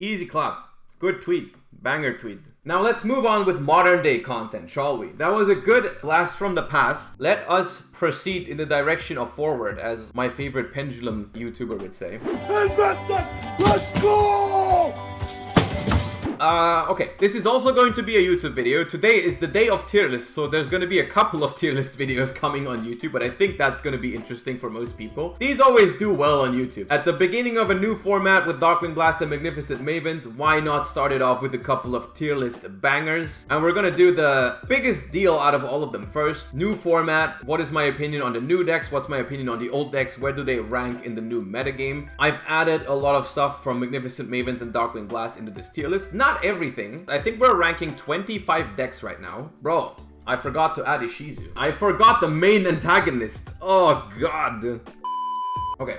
Easy clap. Good tweet. Banger tweet. Now let's move on with modern day content, shall we? That was a good blast from the past. Let us proceed in the direction of forward, as my favorite Pendulum YouTuber would say. Let's go! Okay, this is also going to be a YouTube video. Today is the day of tier lists, so there's going to be a couple of tier list videos coming on YouTube, but I think that's going to be interesting for most people. These always do well on YouTube. At the beginning of a new format with Darkwing Blast and Magnificent Mavens, why not start it off with a couple of tier list bangers? And we're going to do the biggest deal out of all of them first. New format. What is my opinion on the new decks? What's my opinion on the old decks? Where do they rank in the new metagame? I've added a lot of stuff from Magnificent Mavens and Darkwing Blast into this tier list. Not everything. I think we're ranking 25 decks right now. Bro, I forgot to add Ishizu. I forgot the main antagonist. Oh god. Okay.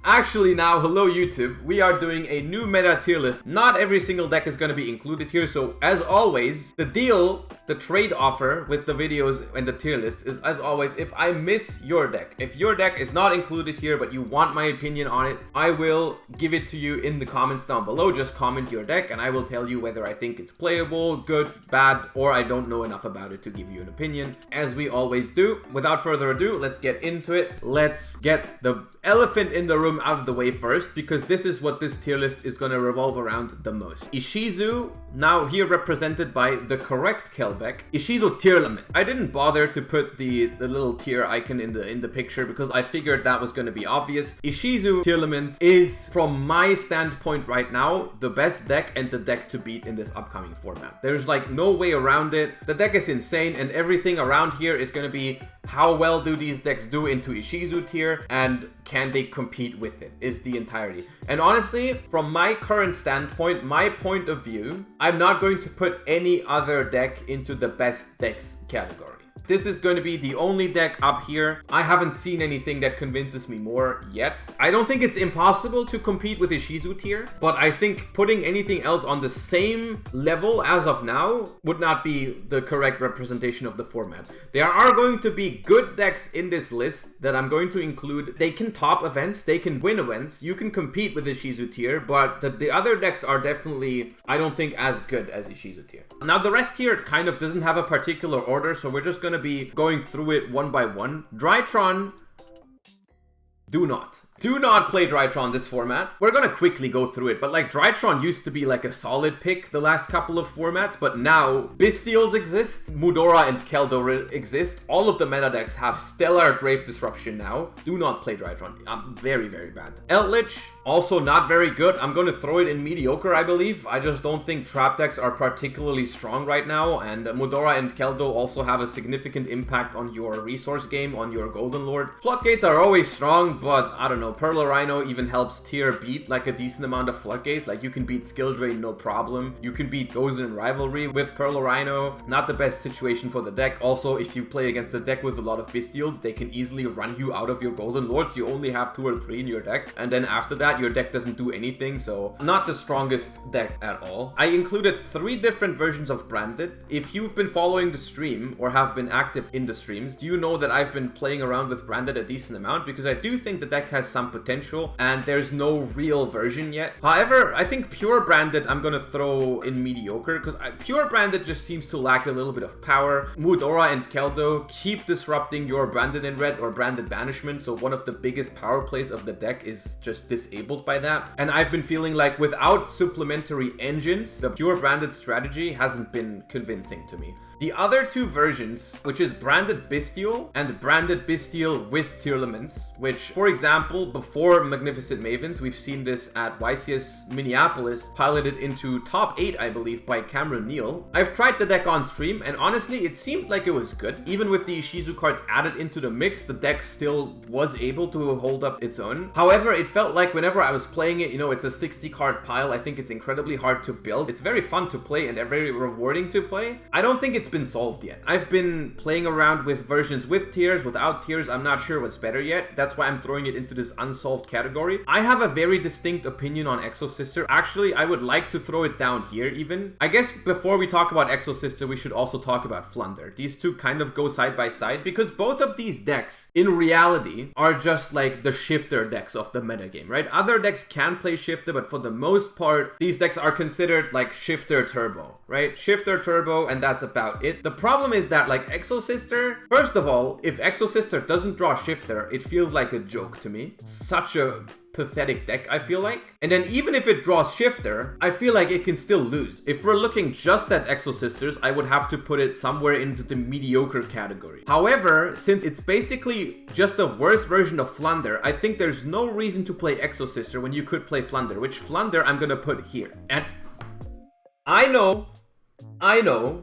Actually now, hello YouTube, we are doing a new meta tier list. Not every single deck is going to be included here, so as always, the deal, the trade offer with the videos and the tier list is, as always, if I miss your deck, if your deck is not included here but you want my opinion on it, I will give it to you in the comments down below. Just comment your deck and I will tell you whether I think it's playable, good, bad, or I don't know enough about it to give you an opinion, as we always do. Without further ado, let's get into it. Let's get the elephant in the room out of the way first, because this is what this tier list is going to revolve around the most. Ishizu, now here represented by the correct Kelbeck. Ishizu Tearlament. I didn't bother to put the little tier icon in the picture because I figured that was going to be obvious. Ishizu Tearlament is, from my standpoint right now, the best deck and the deck to beat in this upcoming format. There's like no way around it. The deck is insane and everything around here is going to be how well do these decks do into Ishizu tier and can they compete with it, is the entirety. And honestly, from my current standpoint, my point of view, I'm not going to put any other deck into the best decks category. This is going to be the only deck up here. I haven't seen anything that convinces me more yet. I don't think it's impossible to compete with Ishizu tier, but I think putting anything else on the same level as of now would not be the correct representation of the format. There are going to be good decks in this list that I'm going to include. They can top events, they can win events, you can compete with Ishizu tier, but the other decks are definitely, I don't think, as good as Ishizu tier. Now the rest here kind of doesn't have a particular order, so we're just going to be going through it one by one. Drytron, do not play Drytron this format. We're gonna quickly go through it, but like Drytron used to be like a solid pick the last couple of formats, but now Bestials exist, Mudora and Keldor exist. All of the meta decks have stellar Grave Disruption now. Do not play Drytron. Very, very bad. Eldritch, also not very good. I'm going to throw it in Mediocre, I believe. I just don't think trap decks are particularly strong right now, and Mudora and Keldo also have a significant impact on your resource game, on your Golden Lord. Floodgates are always strong, but I don't know, Pearl Rhino even helps tier beat like a decent amount of Floodgates. Like you can beat Skill Drain no problem. You can beat Gozen Rivalry with Pearl Rhino. Not the best situation for the deck. Also, if you play against a deck with a lot of Bestials, they can easily run you out of your Golden Lords. You only have 2 or 3 in your deck, and then after that your deck doesn't do anything, so not the strongest deck at all. I included 3 different versions of Branded. If you've been following the stream or have been active in the streams, do you know that I've been playing around with Branded a decent amount, because I do think the deck has some potential and there's no real version yet. However, I think Pure Branded I'm gonna throw in Mediocre, because Pure Branded just seems to lack a little bit of power. Mudora and Keldo keep disrupting your Branded in red or Branded Banishment, so one of the biggest power plays of the deck is just disabled by that. And I've been feeling like without supplementary engines, the Pure Branded strategy hasn't been convincing to me. The other 2 versions, which is Branded Bestial and Branded Bestial with Tearlaments, which, for example, before Magnificent Mavens, we've seen this at YCS Minneapolis, piloted into top 8, I believe, by Cameron Neal. I've tried the deck on stream, and honestly, it seemed like it was good. Even with the Ishizu cards added into the mix, the deck still was able to hold up its own. However, it felt like whenever I was playing it, you know, it's a 60 card pile. I think it's incredibly hard to build. It's very fun to play and very rewarding to play. I don't think it's been solved yet. I've been playing around with versions with tiers, without tiers. I'm not sure what's better yet. That's why I'm throwing it into this unsolved category. I have a very distinct opinion on Exo Sister. Actually, I would like to throw it down here even. I guess before we talk about Exo Sister, we should also talk about Flunder. These two kind of go side by side because both of these decks in reality are just like the shifter decks of the metagame, right? other decks can play Shifter, but for the most part, these decks are considered like Shifter Turbo, right? Shifter Turbo, and that's about it. The problem is that like Exo Sister, first of all, if Exo Sister doesn't draw Shifter, it feels like a joke to me. Such a pathetic deck, I feel like. And then even if it draws Shifter, I feel like it can still lose. If we're looking just at Exo Sisters, I would have to put it somewhere into the mediocre category. However, since it's basically just a worse version of Flunder, I think there's no reason to play Exo Sister when you could play Flunder, which Flunder I'm gonna put here. And I know,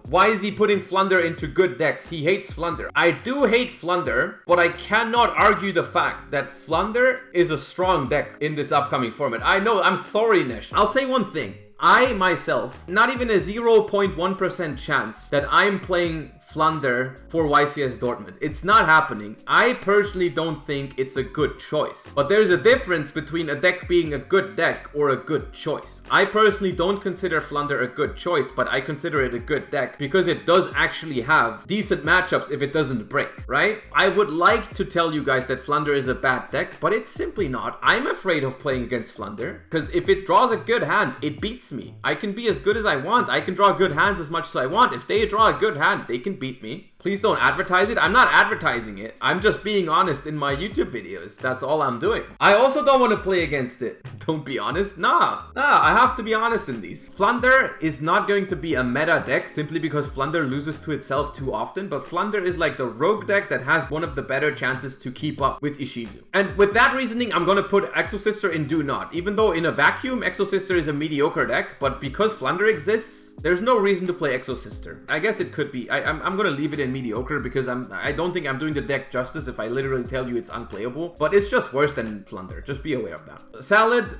why is he putting Flunder into good decks? He hates Flunder. I do hate Flunder, but I cannot argue the fact that Flunder is a strong deck in this upcoming format. I know, I'm sorry, Nesh. I'll say one thing. I myself, not even a 0.1% chance that I'm playing Flunder for YCS Dortmund. It's not happening. I personally don't think it's a good choice. But there's a difference between a deck being a good deck or a good choice. I personally don't consider Flunder a good choice, but I consider it a good deck because it does actually have decent matchups if it doesn't break, right? I would like to tell you guys that Flunder is a bad deck, but it's simply not. I'm afraid of playing against Flunder because if it draws a good hand, it beats me. I can be as good as I want. I can draw good hands as much as I want. If they draw a good hand, they can beat me. Please don't advertise it. I'm not advertising it. I'm just being honest in my YouTube videos. That's all I'm doing. I also don't want to play against it. Don't be honest. Nah, I have to be honest in these. Flunder is not going to be a meta deck simply because Flunder loses to itself too often, but Flunder is like the rogue deck that has one of the better chances to keep up with Ishizu. And with that reasoning, I'm going to put Exo Sister in Do Not. Even though in a vacuum, Exo Sister is a mediocre deck, but because Flunder exists, there's no reason to play Exo Sister. I guess it could be. I'm gonna leave it in mediocre because I don't think I'm doing the deck justice if I literally tell you it's unplayable. But it's just worse than Flunder. Just be aware of that. Salad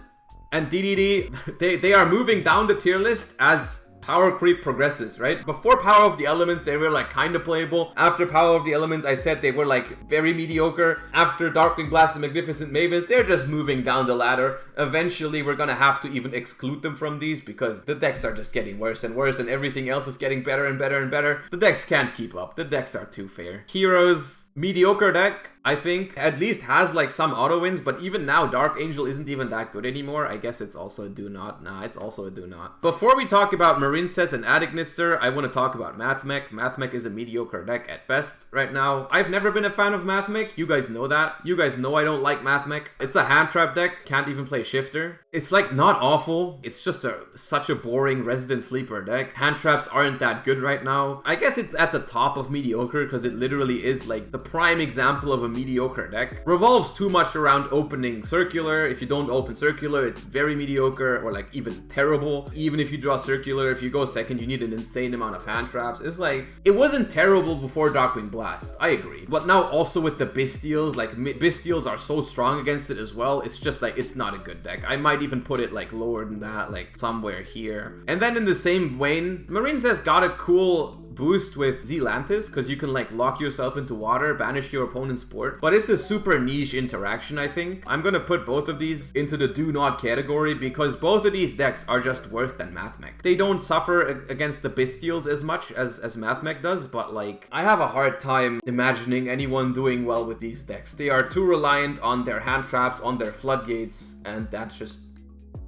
and DDD, they are moving down the tier list as power creep progresses, right? Before Power of the Elements, they were like kind of playable. After Power of the Elements, I said they were like very mediocre. After Darkwing Blast and Magnificent Mavens, they're just moving down the ladder. Eventually, we're gonna have to even exclude them from these because the decks are just getting worse and worse and everything else is getting better and better and better. The decks can't keep up. The decks are too fair. Heroes, mediocre deck, I think, at least has like some auto wins, but even now Dark Angel isn't even that good anymore. I guess it's also a Do Not. Nah, it's also a Do Not. Before we talk about Marincess and Adignister, I want to talk about Mathmech. Mathmech is a mediocre deck at best right now. I've never been a fan of Mathmech. You guys know that. You guys know I don't like Mathmech. It's a hand trap deck. Can't even play Shifter. It's like not awful. It's just such a boring Resident Sleeper deck. Hand traps aren't that good right now. I guess it's at the top of mediocre because it literally is like the prime example of a mediocre deck. Revolves too much around opening circular. If you don't open circular, it's very mediocre or like even terrible. Even if you draw circular, if you go second, you need an insane amount of hand traps. It's like, it wasn't terrible before Darkwing Blast. I agree. But now also with the Bestials, like Bestials are so strong against it as well. It's just like, it's not a good deck. I might even put it like lower than that, like somewhere here. And then in the same vein, Marincess got a cool boost with Zealantis because you can like lock yourself into water, banish your opponent's board, but it's a super niche interaction. I think I'm gonna put both of these into the Do Not category because both of these decks are just worse than Mathmech. They don't suffer against the Bestials as much as Mathmech does, but like I have a hard time imagining anyone doing well with these decks. They are too reliant on their hand traps, on their floodgates, and that's just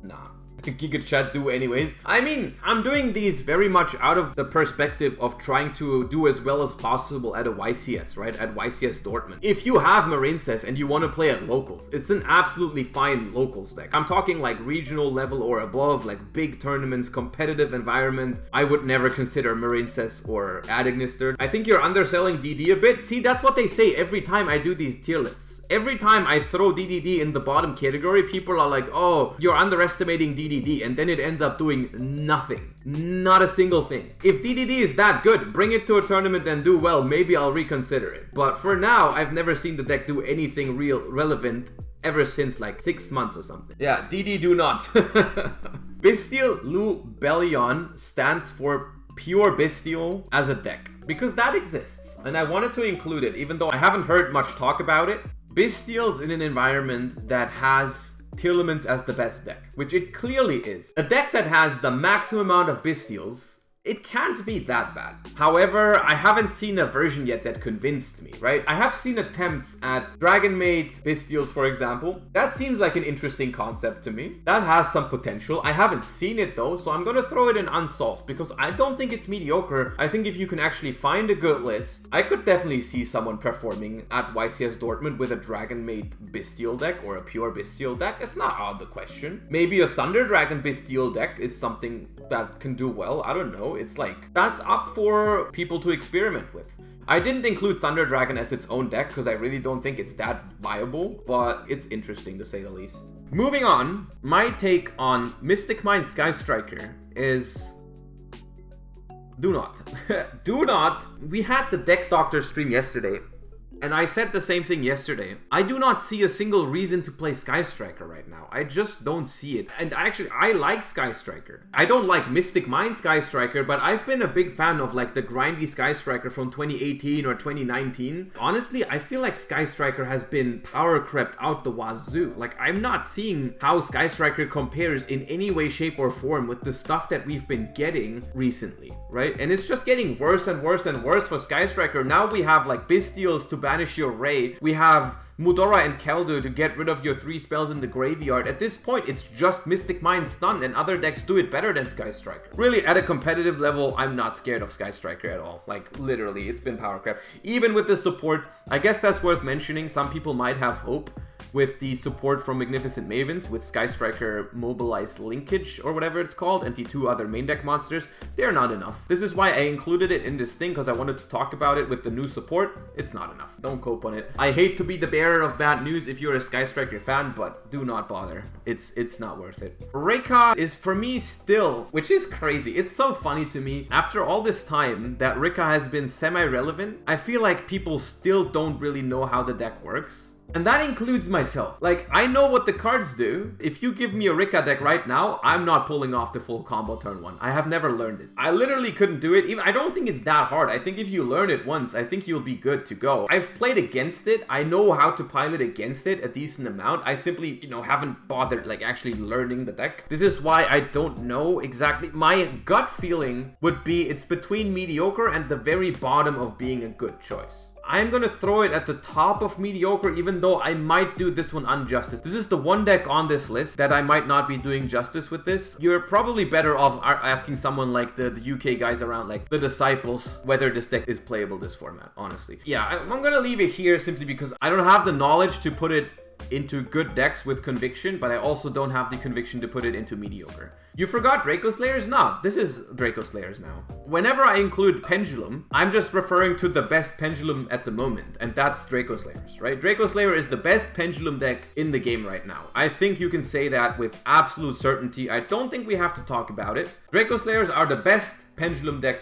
nah. Giga Chat do anyways. I mean, I'm doing these very much out of the perspective of trying to do as well as possible at a YCS, right? At YCS Dortmund. If you have Marincess and you want to play at locals, it's an absolutely fine locals deck. I'm talking like regional level or above, like big tournaments, competitive environment. I would never consider Marincess or Adignister. I think you're underselling DD a bit. See, that's what they say every time I do these tier lists. Every time I throw DDD in the bottom category, people are like, oh, you're underestimating DDD, and then it ends up doing nothing. Not a single thing. If DDD is that good, bring it to a tournament and do well, maybe I'll reconsider it. But for now, I've never seen the deck do anything relevant ever since like 6 months or something. Yeah, DD Do Not. Bestial Lubellion stands for pure Bestial as a deck, because that exists, and I wanted to include it, even though I haven't heard much talk about it. Bestials in an environment that has Tearlaments as the best deck, which it clearly is. A deck that has the maximum amount of Bestials it can't be that bad. However, I haven't seen a version yet that convinced me, right? I have seen attempts at Dragon Maid Bestials, for example. That seems like an interesting concept to me. That has some potential. I haven't seen it though, so I'm gonna throw it in unsolved because I don't think it's mediocre. I think if you can actually find a good list, I could definitely see someone performing at YCS Dortmund with a Dragon Maid Bestial deck or a pure Bestial deck. It's not out of the question. Maybe a Thunder Dragon Bestial deck is something that can do well. I don't know. It's like, that's up for people to experiment with. I didn't include Thunder Dragon as its own deck because I really don't think it's that viable, but it's interesting to say the least. Moving on, my take on Mystic Mind Sky Striker is... do not. Do not. We had the Deck Doctor stream yesterday, and I said the same thing yesterday. I do not see a single reason to play Sky Striker right now. I just don't see it. And actually, I like Sky Striker. I don't like Mystic Mind Sky Striker, but I've been a big fan of like the grindy Sky Striker from 2018 or 2019. Honestly, I feel like Sky Striker has been power crept out the wazoo. Like, I'm not seeing how Sky Striker compares in any way, shape, or form with the stuff that we've been getting recently, right? And it's just getting worse and worse and worse for Sky Striker. Now we have like Bestials to banish your Ray. We have Mudora and Keldo to get rid of your 3 spells in the graveyard. At this point, it's just Mystic Mind Stun, and other decks do it better than Sky Striker. Really, at a competitive level, I'm not scared of Sky Striker at all. Like, literally, it's been power crap. Even with the support, I guess that's worth mentioning. Some people might have hope with the support from Magnificent Mavens, with Sky Striker Mobilize Linkage, or whatever it's called, and the 2 other main deck monsters. They're not enough. This is why I included it in this thing, because I wanted to talk about it with the new support. It's not enough. Don't cope on it. I hate to be the bearer of bad news if you're a Sky Striker fan, but do not bother. It's not worth it. Rika is for me still, which is crazy. It's so funny to me. After all this time that Rika has been semi-relevant, I feel like people still don't really know how the deck works. And that includes myself. Like, I know what the cards do. If you give me a Rika deck right now, I'm not pulling off the full combo turn 1. I have never learned it. I literally couldn't do it. Even I don't think it's that hard. I think if you learn it once, I think you'll be good to go. I've played against it. I know how to pilot against it a decent amount. I simply, haven't bothered like actually learning the deck. This is why I don't know exactly. My gut feeling would be it's between mediocre and the very bottom of being a good choice. I'm gonna throw it at the top of mediocre, even though I might do this one injustice. This is the one deck on this list that I might not be doing justice with this. You're probably better off asking someone like the UK guys around, like the Disciples, whether this deck is playable this format, honestly. Yeah, I'm gonna leave it here simply because I don't have the knowledge to put it into good decks with conviction, but I also don't have the conviction to put it into mediocre. You forgot Draco Slayers? No, this is Draco Slayers now. Whenever I include Pendulum, I'm just referring to the best Pendulum at the moment, and that's Draco Slayers, right? Draco Slayer is the best Pendulum deck in the game right now. I think you can say that with absolute certainty. I don't think we have to talk about it. Draco Slayers are the best Pendulum deck,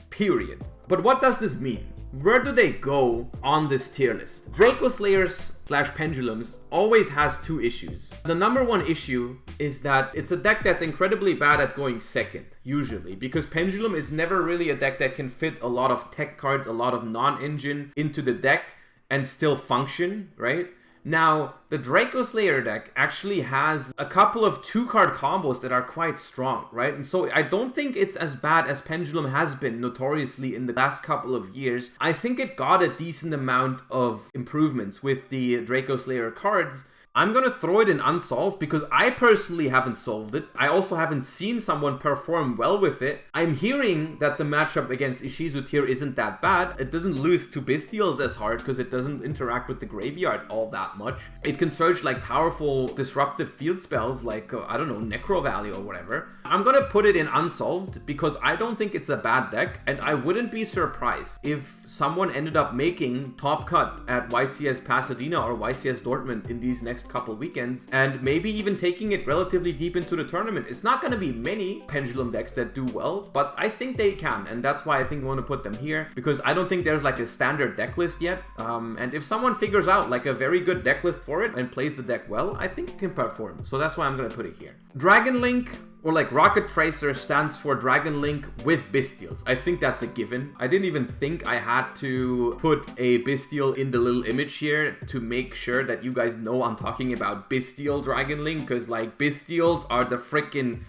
period. But what does this mean? Where do they go on this tier list? Draco Slayers / Pendulums always has 2 issues. The number 1 issue is that it's a deck that's incredibly bad at going second, usually, because Pendulum is never really a deck that can fit a lot of tech cards, a lot of non-engine into the deck and still function, right? Now, the Draco Slayer deck actually has a couple of 2-card combos that are quite strong, right? And so I don't think it's as bad as Pendulum has been notoriously in the last couple of years. I think it got a decent amount of improvements with the Draco Slayer cards. I'm gonna throw it in unsolved because I personally haven't solved it. I also haven't seen someone perform well with it. I'm hearing that the matchup against Ishizu Tear isn't that bad. It doesn't lose to Bestials as hard because it doesn't interact with the graveyard all that much. It can search like powerful disruptive field spells like, I don't know, Necro Valley or whatever. I'm gonna put it in unsolved because I don't think it's a bad deck, and I wouldn't be surprised if someone ended up making top cut at YCS Pasadena or YCS Dortmund in these next couple weekends, and maybe even taking it relatively deep into the tournament. It's not going to be many Pendulum decks that do well, but I think they can, and that's why I think I want to put them here, because I don't think there's like a standard deck list yet, and if someone figures out like a very good deck list for it and plays the deck well, I think it can perform, so that's why I'm going to put it here. Dragon Link, or like Rocket Tracer, stands for Dragon Link with Bestials. I think that's a given. I didn't even think I had to put a Bestial in the little image here to make sure that you guys know I'm talking about Bestial Dragon Link, because like Bestials are the freaking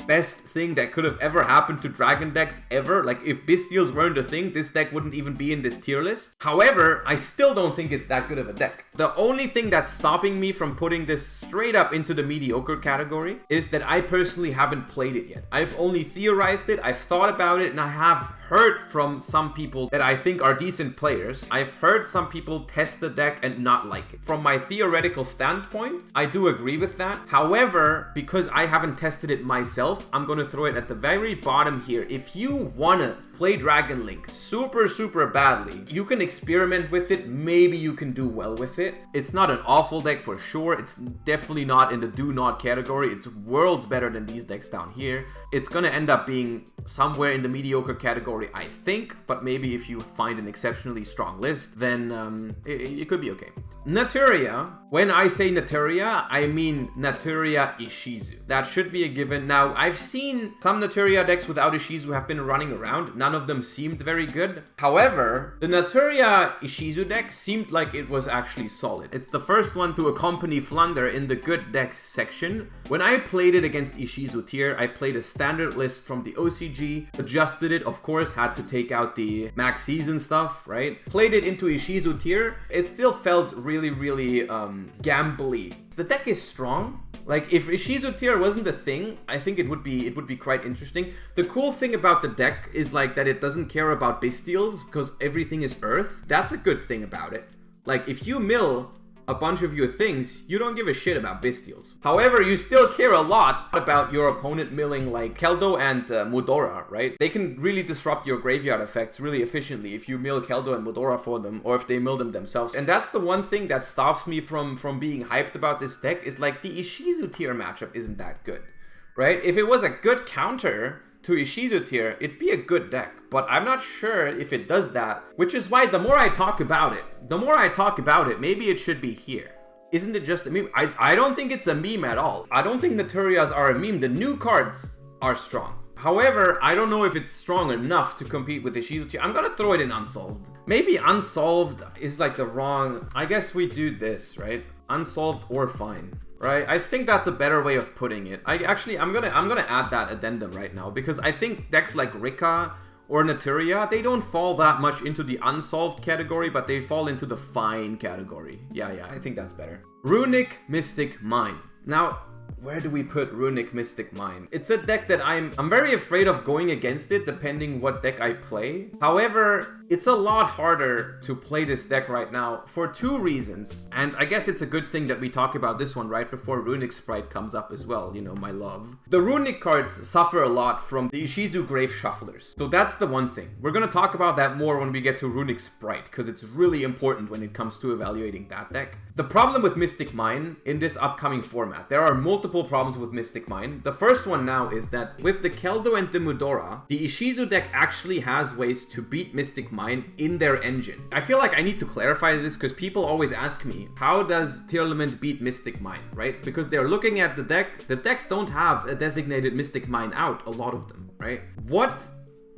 best thing that could have ever happened to dragon decks ever. Like, if Bestials weren't a thing, this deck wouldn't even be in this tier list. However, I still don't think it's that good of a deck. The only thing that's stopping me from putting this straight up into the mediocre category is that I personally haven't played it yet. I've only theorized it, I've thought about it, and I have heard from some people that I think are decent players. I've heard some people test the deck and not like it. From my theoretical standpoint, I do agree with that. However, because I haven't tested it myself, I'm going to throw it at the very bottom here. If you want to play Dragon Link super badly, you can experiment with it. Maybe you can do well with it. It's not an awful deck for sure. It's definitely not in the do not category. It's worlds better than these decks down here. It's going to end up being somewhere in the mediocre category, I think, but maybe if you find an exceptionally strong list, then it could be okay. Naturia. When I say Naturia, I mean Naturia Ishizu. That should be a given. Now, I've seen some Naturia decks without Ishizu have been running around. None of them seemed very good. However, the Naturia Ishizu deck seemed like it was actually solid. It's the first one to accompany Flunder in the good decks section. When I played it against Ishizu Tear, I played a standard list from the OCG, adjusted it, of course, had to take out the max season stuff, right? Played it into Ishizu Tear. It still felt really gambly. The deck is strong. Like, if Ishizu Tear wasn't a thing, I think it would be quite interesting. The cool thing about the deck is like that it doesn't care about Bestials because everything is Earth. That's a good thing about it. Like, if you mill a bunch of your things, you don't give a shit about Bestials. However, you still care a lot about your opponent milling like Keldo and Mudora, right? They can really disrupt your graveyard effects really efficiently if you mill Keldo and Mudora for them, or if they mill them themselves. And that's the one thing that stops me from being hyped about this deck, is like the Ishizu Tear matchup isn't that good, right? If it was a good counter to Ishizu Tear, it'd be a good deck, but I'm not sure if it does that, which is why the more I talk about it, maybe it should be here. Isn't it just a meme? I don't think it's a meme at all. I don't think Naturias are a meme. The new cards are strong. However, I don't know if it's strong enough to compete with Ishizu Tear. I'm gonna throw it in Unsolved. Maybe Unsolved is like the wrong... I guess we do this, right? Unsolved or Fine. Right, I think that's a better way of putting it. I'm gonna add that addendum right now, because I think decks like Rika or Naturia, they don't fall that much into the unsolved category, but they fall into the fine category. Yeah, I think that's better. Runic Mystic Mine. Now, where do we put Runic Mystic Mine? It's a deck that I'm very afraid of going against it, depending what deck I play. However, it's a lot harder to play this deck right now for two reasons. And I guess it's a good thing that we talk about this one right before Runic Sprite comes up as well, you know, my love. The Runic cards suffer a lot from the Ishizu Grave Shufflers. So that's the one thing. We're gonna talk about that more when we get to Runic Sprite, because it's really important when it comes to evaluating that deck. The problem with Mystic Mine in this upcoming format, there are multiple problems with Mystic Mine. The first one now is that with the Keldo and the Mudora, the Ishizu deck actually has ways to beat Mystic Mine in their engine. I feel like I need to clarify this because people always ask me, how does Tearlament beat Mystic Mine, right? Because they're looking at the deck. The decks don't have a designated Mystic Mine out, a lot of them, right? What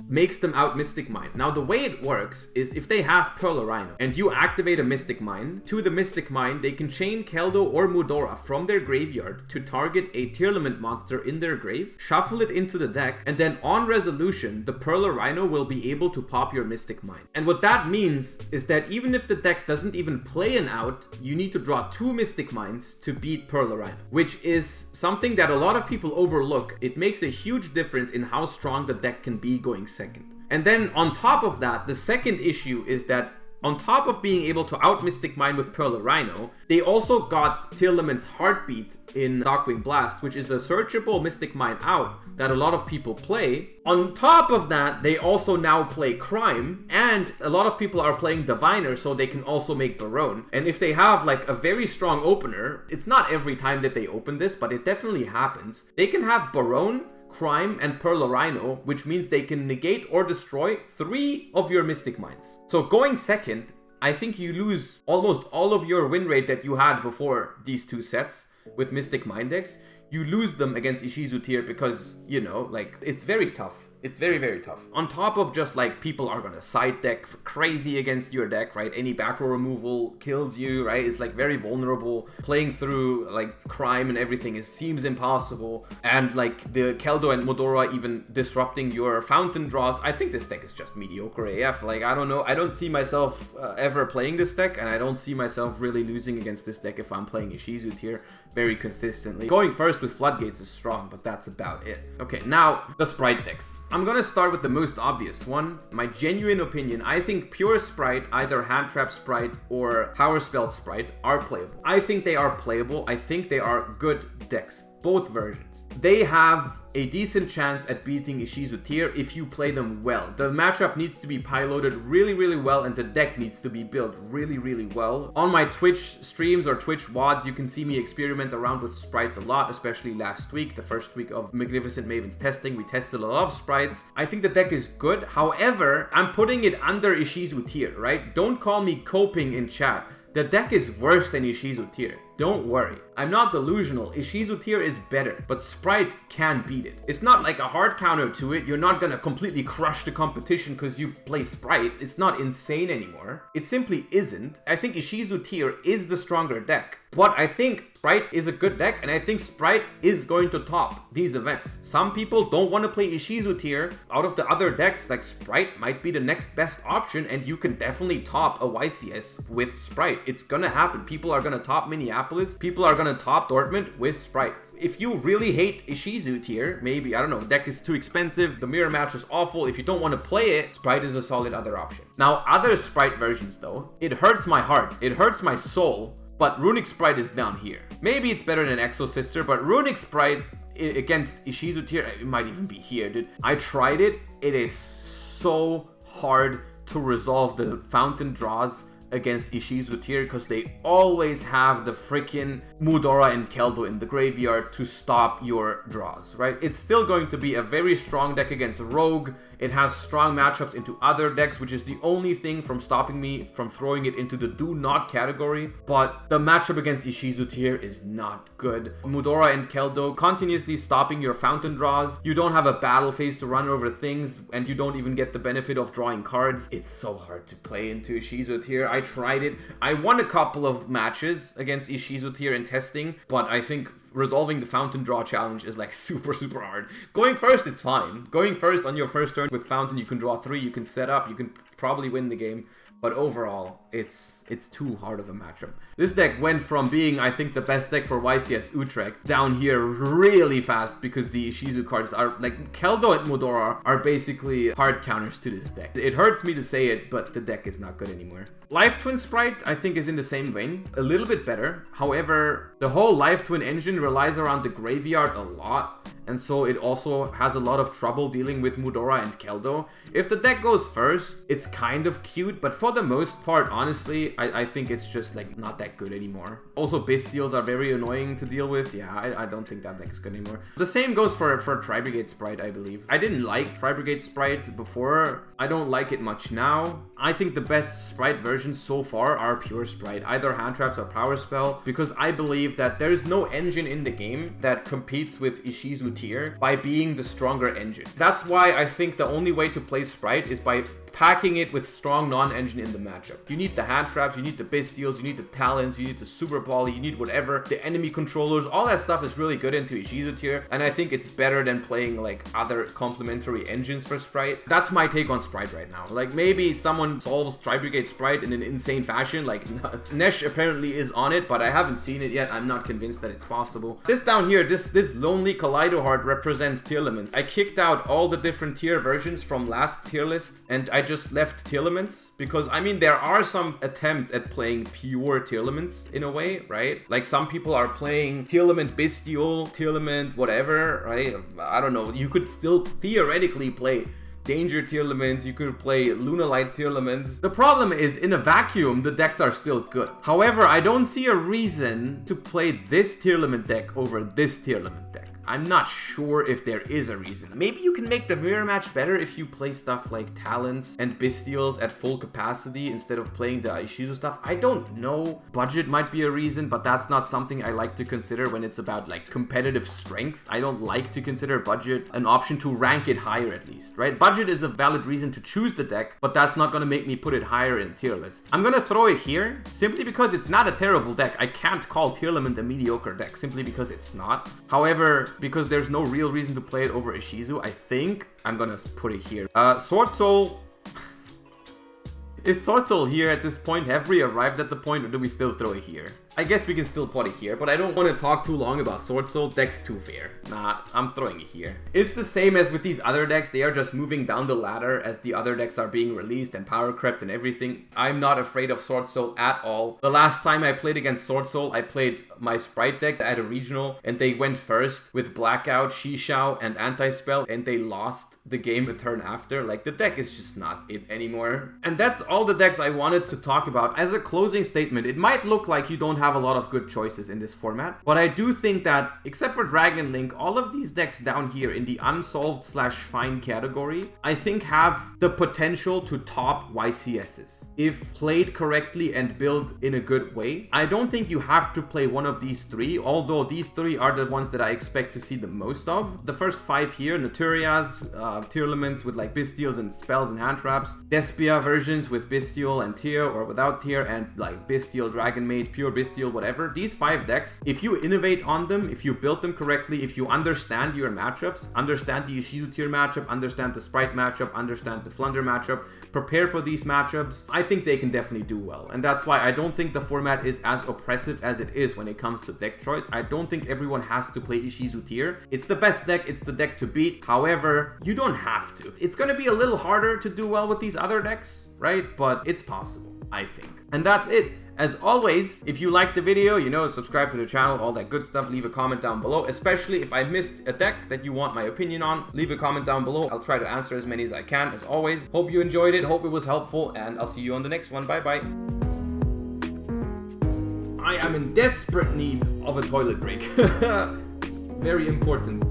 makes them out Mystic Mine? Now, the way it works is if they have Pearl Rhino and you activate a Mystic Mine, to the Mystic Mine, they can chain Keldo or Mudora from their graveyard to target a Tearlament monster in their grave, shuffle it into the deck, and then on resolution, the Pearl Rhino will be able to pop your Mystic Mine. And what that means is that even if the deck doesn't even play an out, you need to draw 2 Mystic Mines to beat Pearl Rhino, which is something that a lot of people overlook. It makes a huge difference in how strong the deck can be going second. And then on top of that, the second issue is that on top of being able to out Mystic Mine with Pearl Rhino, they also got Tearlament's Heartbeat in Darkwing Blast, which is a searchable Mystic Mine out that a lot of people play. On top of that, they also now play Crime, and a lot of people are playing Diviner, so they can also make Barone. And if they have like a very strong opener, it's not every time that they open this, but it definitely happens. They can have Barone, Crime, and Pearl Rhino, which means they can negate or destroy 3 of your Mystic Mines. So going second, I think you lose almost all of your win rate that you had before these 2 sets with Mystic Mine decks. You lose them against Ishizu Tear because, you know, like, it's very tough. It's very, very tough. On top of just like people are gonna side deck crazy against your deck, right? Any back row removal kills you, right? It's like very vulnerable. Playing through like crime and everything seems impossible. And like the Keldo and Modora even disrupting your fountain draws. I think this deck is just mediocre AF. Like, I don't know. I don't see myself ever playing this deck, and I don't see myself really losing against this deck if I'm playing Ishizu Tear very consistently. Going first with Floodgates is strong, but that's about it. Okay, now the Sprite decks. I'm gonna start with the most obvious one. My genuine opinion, I think pure Sprite, either Hand Trap Sprite or Power Spell Sprite, are playable. I think they are playable. I think they are good decks. Both versions. They have a decent chance at beating Ishizu Tear if you play them well. The matchup needs to be piloted really, really well, and the deck needs to be built really, really well. On my Twitch streams or Twitch VODs, you can see me experiment around with sprites a lot, especially last week, the first week of Magnificent Mavens testing. We tested a lot of sprites. I think the deck is good. However, I'm putting it under Ishizu Tear, right? Don't call me coping in chat. The deck is worse than Ishizu Tear. Don't worry. I'm not delusional. Ishizu Tear is better, but Sprite can beat it. It's not like a hard counter to it. You're not gonna completely crush the competition because you play Sprite. It's not insane anymore. It simply isn't. I think Ishizu Tear is the stronger deck, but I think Sprite is a good deck, and I think Sprite is going to top these events. Some people don't want to play Ishizu Tear. Out of the other decks, like Sprite might be the next best option, and you can definitely top a YCS with Sprite. It's gonna happen. People are gonna top Minneapolis. People are gonna top Dortmund with Sprite. If you really hate Ishizu Tear, maybe, I don't know, deck is too expensive, the mirror match is awful, if you don't want to play it, Sprite is a solid other option. Now, other Sprite versions though, it hurts my heart, it hurts my soul, but Runic Sprite is down here. Maybe it's better than Exo Sister, but Runic Sprite against Ishizu Tear, it might even be here, dude. I tried it, it is so hard to resolve the fountain draws against Ishizu Tear because they always have the freaking Mudora and Keldo in the graveyard to stop your draws, right? It's still going to be a very strong deck against Rogue. It has strong matchups into other decks, which is the only thing from stopping me from throwing it into the do not category. But the matchup against Ishizu Tear is not good. Mudora and Keldo continuously stopping your fountain draws. You don't have a battle phase to run over things, and you don't even get the benefit of drawing cards. It's so hard to play into Ishizu Tear. I tried it. I won a couple of matches against Ishizu Tear in testing, but I think resolving the fountain draw challenge is like super hard. Going first, it's fine. Going first on your first turn with fountain, you can draw 3, you can set up, you can probably win the game. But overall, it's too hard of a matchup. This deck went from being, I think, the best deck for YCS Utrecht down here really fast because the Ishizu cards are, like, Keldo and Mudora are basically hard counters to this deck. It hurts me to say it, but the deck is not good anymore. Life Twin Sprite, I think, is in the same vein. A little bit better. However, the whole Life Twin engine relies around the graveyard a lot, and so it also has a lot of trouble dealing with Mudora and Keldo. If the deck goes first, it's kind of cute, but for the most part, honestly, I think it's just like not that good anymore. Also, Bestials are very annoying to deal with. Yeah, I don't think that deck is good anymore. The same goes for Tri-Brigade Sprite, I believe. I didn't like Tri-Brigade Sprite before. I don't like it much now. I think the best Sprite versions so far are pure Sprite, either Hand Traps or Power Spell, because I believe that there's no engine in the game that competes with Ishizu Tear by being the stronger engine. That's why I think the only way to play Sprite is by packing it with strong non-engine in the matchup. You need the Hand Traps, you need the Bestials, you need the Talons, you need the Super Ball, you need whatever, the enemy controllers, all that stuff is really good into Ishizu Tear, and I think it's better than playing like other complementary engines for Sprite. That's my take on Sprite right now. Like, maybe someone solves Tri-Brigade Sprite in an insane fashion, like Nesh apparently is on it, but I haven't seen it yet. I'm not convinced that it's possible. This down here, this lonely Kaleido Heart represents Tearlaments. I kicked out all the different tier versions from last tier list, and I just left Tearlaments because, I mean, there are some attempts at playing pure Tearlaments in a way, right? Like, some people are playing Tearlament Bestial, Tearlament whatever, right? I don't know. You could still theoretically play Danger Tearlaments, you could play Lunalight Tearlaments. The problem is, in a vacuum, the decks are still good. However, I don't see a reason to play this Tearlament deck over this Tearlament deck. I'm not sure if there is a reason. Maybe you can make the mirror match better if you play stuff like Talents and Bestials at full capacity instead of playing the Ishizu stuff. I don't know. Budget might be a reason, but that's not something I like to consider when it's about like competitive strength. I don't like to consider budget an option to rank it higher at least, right? Budget is a valid reason to choose the deck, but that's not going to make me put it higher in tier list. I'm going to throw it here simply because it's not a terrible deck. I can't call Tearlament a mediocre deck simply because it's not. However, because there's no real reason to play it over Ishizu, I think I'm going to put it here. Sword Soul... Is Sword Soul here at this point? Have we arrived at the point, or do we still throw it here? I guess we can still put it here, but I don't want to talk too long about Sword Soul. Deck's too fair. Nah, I'm throwing it here. It's the same as with these other decks. They are just moving down the ladder as the other decks are being released and power crept and everything. I'm not afraid of Sword Soul at all. The last time I played against Sword Soul, I played my Sprite deck at a regional, and they went first with Blackout, Shishao, and Anti-Spell, and they lost the game a turn after. Like, the deck is just not it anymore. And that's all the decks I wanted to talk about. As a closing statement, it might look like you don't have a lot of good choices in this format, but I do think that, except for Dragon Link, all of these decks down here in the unsolved/fine category, I think have the potential to top YCSs if played correctly and built in a good way. I don't think you have to play one of these three, although these three are the ones that I expect to see the most of. The first five here, Naturias, Tearlaments with like Bestials and spells and hand traps, Despia versions with Bestial and Tear or without Tear, and like Bestial, Dragon Maid, Pure Bestial, whatever. These 5 decks, if you innovate on them, if you build them correctly, if you understand your matchups, understand the Ishizu Tear matchup, understand the Sprite matchup, understand the Flunder matchup, prepare for these matchups, I think they can definitely do well. And that's why I don't think the format is as oppressive as it is when it comes to deck choice. I don't think everyone has to play Ishizu Tear. It's the best deck, it's the deck to beat. However, you don't have to. It's gonna be a little harder to do well with these other decks, right? But it's possible, I think. And that's it. As always, if you liked the video, you know, subscribe to the channel, all that good stuff. Leave a comment down below, especially if I missed a deck that you want my opinion on. Leave a comment down below. I'll try to answer as many as I can, as always. Hope you enjoyed it, hope it was helpful, and I'll see you on the next one. Bye-bye. I am in desperate need of a toilet break. Very important.